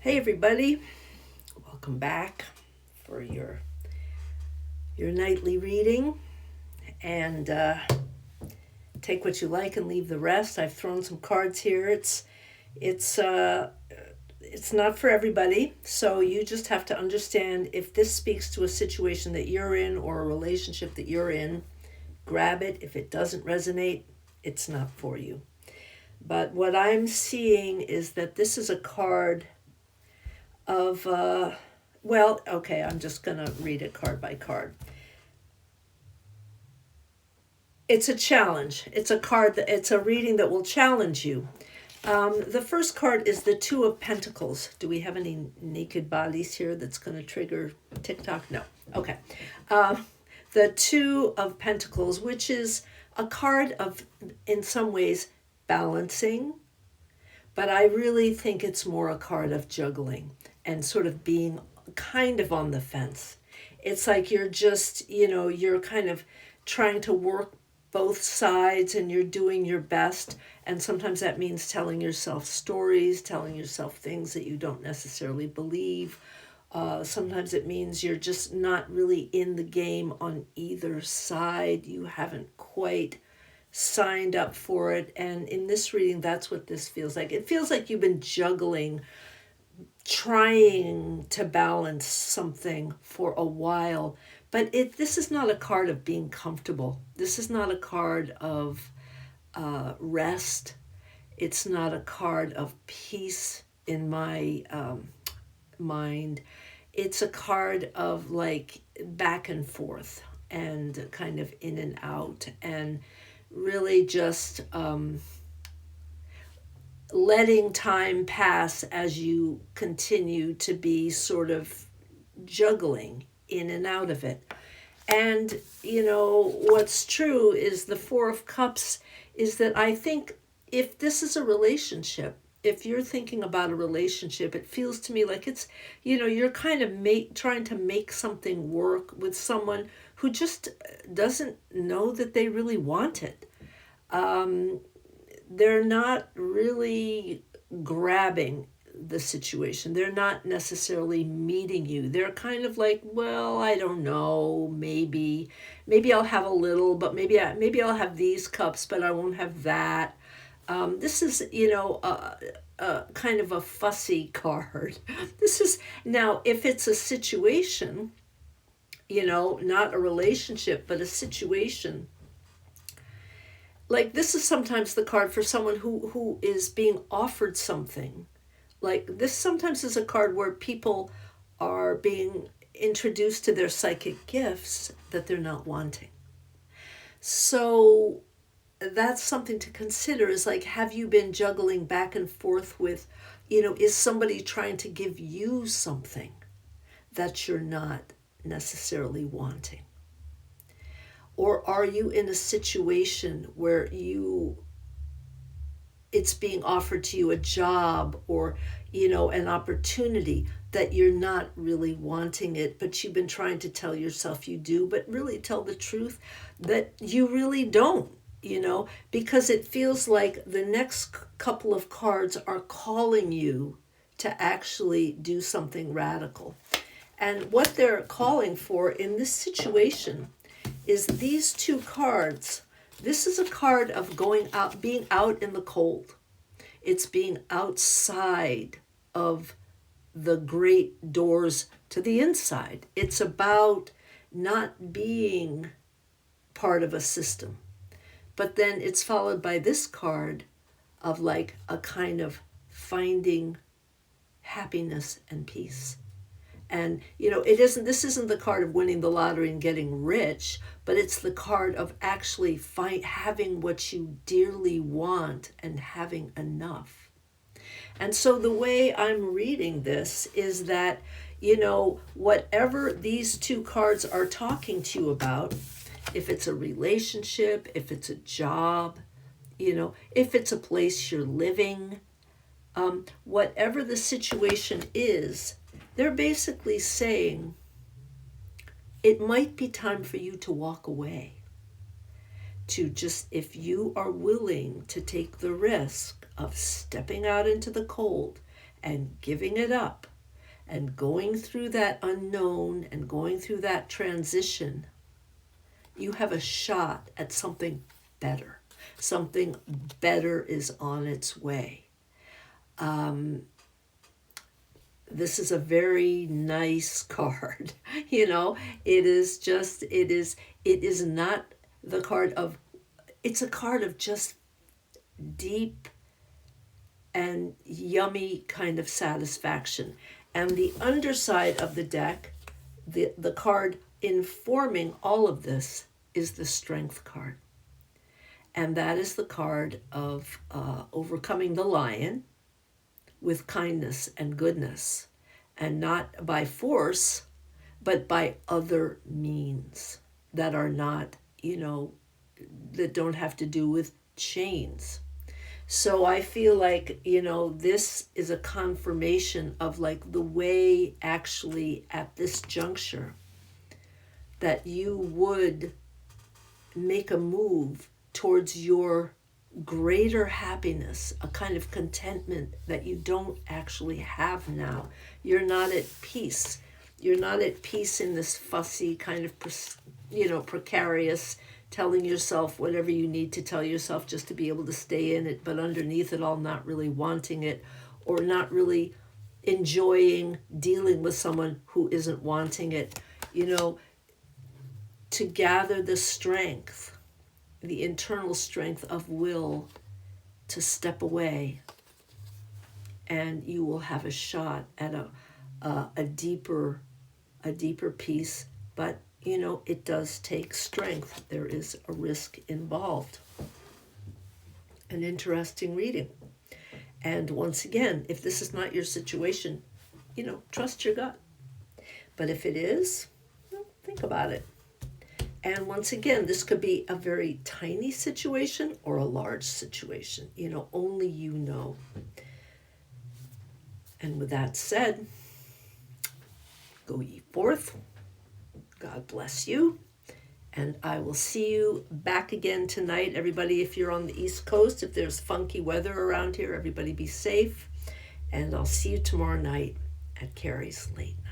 Hey everybody, welcome back for your nightly reading, and take what you like and leave the rest. I've thrown some cards here. It's it's not for everybody, so you just have to understand if this speaks to a situation that you're in or a relationship that you're in. Grab it. If it doesn't resonate, it's not for you. But what I'm seeing is that this is a card of well, okay, I'm just going to read it card by card. It's a challenge. It's a reading that will challenge you. The first card is the Two of Pentacles. Do we have any naked bodies here that's going to trigger TikTok? No. Okay. The Two of Pentacles, which is a card of, in some ways, balancing, but I really think it's more a card of juggling and sort of being kind of on the fence. It's like you're just, you're kind of trying to work both sides and you're doing your best. And sometimes that means telling yourself stories, telling yourself things that you don't necessarily believe. Sometimes it means you're just not really in the game on either side. You haven't quite signed up for it. And in this reading, that's what this feels like. It feels like you've been juggling, trying to balance something for a while. But this is not a card of being comfortable. This is not a card of rest. It's not a card of peace in my mind. It's a card of like back and forth and kind of in and out, and really just letting time pass as you continue to be sort of juggling in and out of it. And, what's true is the Four of Cups is that I think if this is a relationship, if you're thinking about a relationship, it feels to me like it's, you're kind of trying to make something work with someone who just doesn't know that they really want it. They're not really grabbing the situation. They're not necessarily meeting you. They're kind of like, well, I don't know, maybe I'll have a little, but maybe I'll have these cups, but I won't have that. This is, a kind of a fussy card. This is, now, if it's a situation, not a relationship, but a situation, like this is sometimes the card for someone who is being offered something. Like this sometimes is a card where people are being introduced to their psychic gifts that they're not wanting. So that's something to consider, is like, have you been juggling back and forth with, is somebody trying to give you something that you're not necessarily wanting? Or are you in a situation where it's being offered to you, a job or, an opportunity that you're not really wanting it, but you've been trying to tell yourself you do, but really tell the truth that you really don't, because it feels like the next couple of cards are calling you to actually do something radical. And what they're calling for in this situation is these two cards. This is a card of going out, being out in the cold. It's being outside of the great doors to the inside. It's about not being part of a system. But then it's followed by this card of like a kind of finding happiness and peace. And, this isn't the card of winning the lottery and getting rich, but it's the card of actually having what you dearly want and having enough. And so the way I'm reading this is that, whatever these two cards are talking to you about, if it's a relationship, if it's a job, if it's a place you're living, whatever the situation is, they're basically saying it might be time for you to walk away. To just, if you are willing to take the risk of stepping out into the cold and giving it up and going through that unknown and going through that transition, you have a shot at something better. Something better is on its way. This is a very nice card. You know, it is not the card of, it's a card of just deep and yummy kind of satisfaction. And the underside of the deck, the card informing all of this, is the Strength card. And that is the card of overcoming the lion with kindness and goodness, and not by force, but by other means that are not, that don't have to do with chains. So I feel like, this is a confirmation of like the way actually at this juncture that you would make a move towards your greater happiness, a kind of contentment that you don't actually have now. You're not at peace. You're not at peace in this fussy kind of, precarious, telling yourself whatever you need to tell yourself just to be able to stay in it, but underneath it all not really wanting it, or not really enjoying dealing with someone who isn't wanting it. To gather the strength, the internal strength of will to step away, and you will have a shot at a deeper peace. But it does take strength. There is a risk involved. An interesting reading. And once again, if this is not your situation, trust your gut. But if it is, think about it. And once again, this could be a very tiny situation or a large situation. Only you know. And with that said, go ye forth. God bless you. And I will see you back again tonight. Everybody, if you're on the East Coast, if there's funky weather around here, everybody be safe. And I'll see you tomorrow night at Kerry's Late Night.